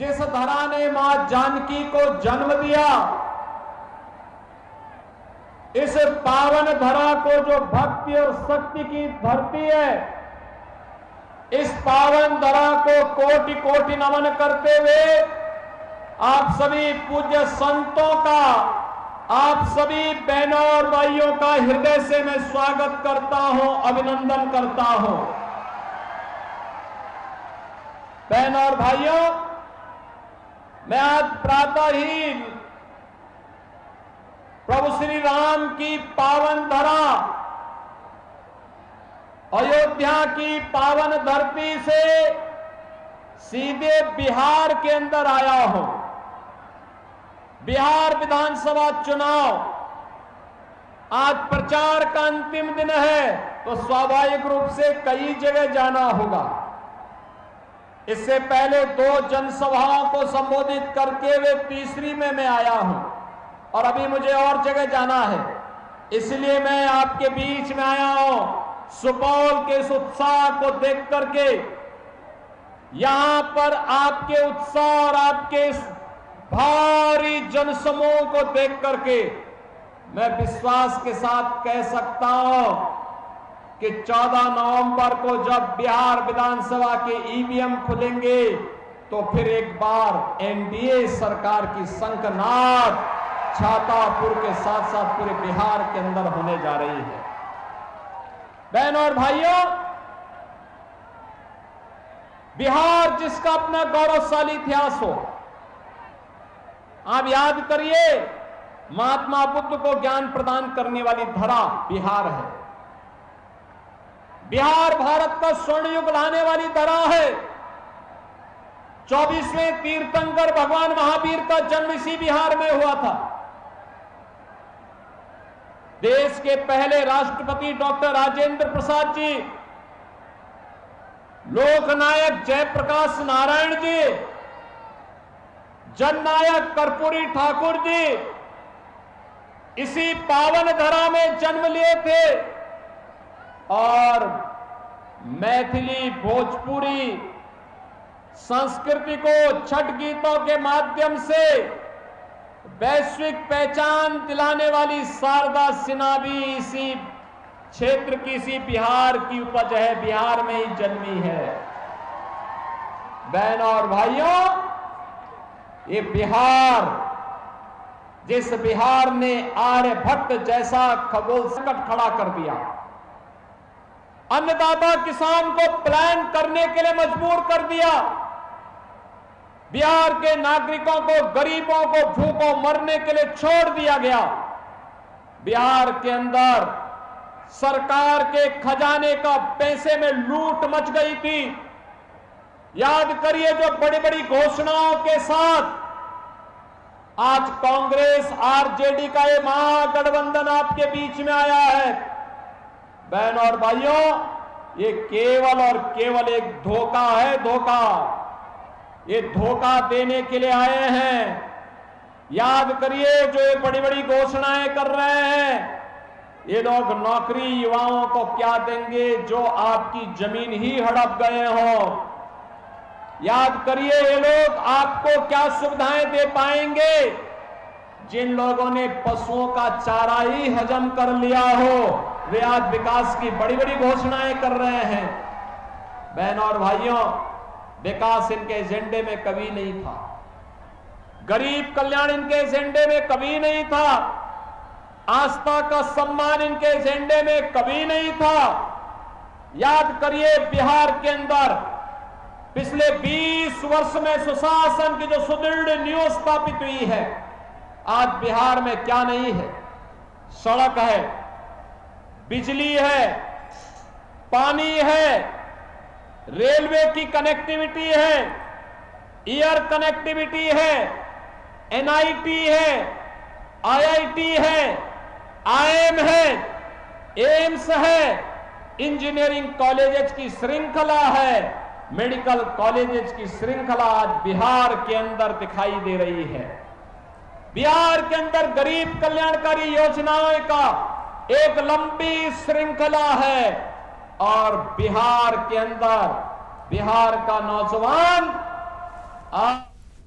जिस धरा ने मां जानकी को जन्म दिया, इस पावन धरा को जो भक्ति और शक्ति की धरती है, इस पावन धरा को कोटि कोटि नमन करते हुए आप सभी पूज्य संतों का, आप सभी बहनों और भाइयों का हृदय से मैं स्वागत करता हूं, अभिनंदन करता हूं। बहनों और भाइयों, मैं आज प्रातः ही प्रभु श्री राम की पावन धरा, अयोध्या की पावन धरती से सीधे बिहार के अंदर आया हूं। बिहार विधानसभा चुनाव आज प्रचार का अंतिम दिन है, तो स्वाभाविक रूप से कई जगह जाना होगा। इससे पहले 2 जनसभाओं को संबोधित करके वे तीसरी में मैं आया हूं और अभी मुझे और जगह जाना है, इसलिए मैं आपके बीच में आया हूं। सुपौल के इस उत्साह को देख करके, यहां पर आपके उत्साह और आपके भारी जनसमूह को देख करके मैं विश्वास के साथ कह सकता हूं कि 14 नवंबर को जब बिहार विधानसभा के ईवीएम खुलेंगे तो फिर एक बार एनडीए सरकार की शंखनाद छातापुर के साथ साथ पूरे बिहार के अंदर होने जा रही है। बहनों और भाइयों, बिहार जिसका अपना गौरवशाली इतिहास हो, आप याद करिए, महात्मा बुद्ध को ज्ञान प्रदान करने वाली धरा बिहार है। बिहार भारत का स्वर्ण युग लाने वाली धरा है। 24वें तीर्थंकर भगवान महावीर का जन्म इसी बिहार में हुआ था। देश के पहले राष्ट्रपति डॉक्टर राजेंद्र प्रसाद जी, लोकनायक जयप्रकाश नारायण जी, जननायक कर्पूरी ठाकुर जी इसी पावन धरा में जन्म लिए थे और मैथिली भोजपुरी संस्कृति को छठ गीतों के माध्यम से वैश्विक पहचान दिलाने वाली शारदा सिन्हा भी इसी क्षेत्र की, इसी बिहार की उपज है, बिहार में ही जन्मी है। बहनों और भाइयों, ये बिहार, जिस बिहार ने आर्यभट्ट जैसा खगोल संकट खड़ा कर दिया, अन्नदाता किसान को प्लान करने के लिए मजबूर कर दिया, बिहार के नागरिकों को, गरीबों को भूखों मरने के लिए छोड़ दिया गया। बिहार के अंदर सरकार के खजाने का पैसे में लूट मच गई थी। याद करिए, जो बड़ी बड़ी घोषणाओं के साथ आज कांग्रेस आरजेडी का ये महागठबंधन आपके बीच में आया है। बहनों और भाइयों, ये केवल और केवल एक धोखा है, धोखा। ये धोखा देने के लिए आए हैं। याद करिए, जो ये बड़ी बड़ी घोषणाएं कर रहे हैं, ये लोग नौकरी युवाओं को क्या देंगे जो आपकी जमीन ही हड़प गए हो। याद करिए, ये लोग आपको क्या सुविधाएं दे पाएंगे जिन लोगों ने पशुओं का चारा ही हजम कर लिया हो। वे आज विकास की बड़ी बड़ी घोषणाएं कर रहे हैं। बहनों और भाइयों, विकास इनके एजेंडे में कभी नहीं था, गरीब कल्याण इनके एजेंडे में कभी नहीं था, आस्था का सम्मान इनके एजेंडे में कभी नहीं था। याद करिए, बिहार के अंदर पिछले 20 वर्ष में सुशासन की जो सुदृढ़ नींव स्थापित हुई है, आज बिहार में क्या नहीं है। सड़क है, बिजली है, पानी है, रेलवे की कनेक्टिविटी है, एयर कनेक्टिविटी है, एनआईटी है, आईआईटी है, आईएम है, एम्स है, इंजीनियरिंग कॉलेजेस की श्रृंखला है, मेडिकल कॉलेजेस की श्रृंखला आज बिहार के अंदर दिखाई दे रही है। बिहार के अंदर गरीब कल्याणकारी योजनाओं का एक लंबी श्रृंखला है और बिहार के अंदर बिहार का नौजवान आज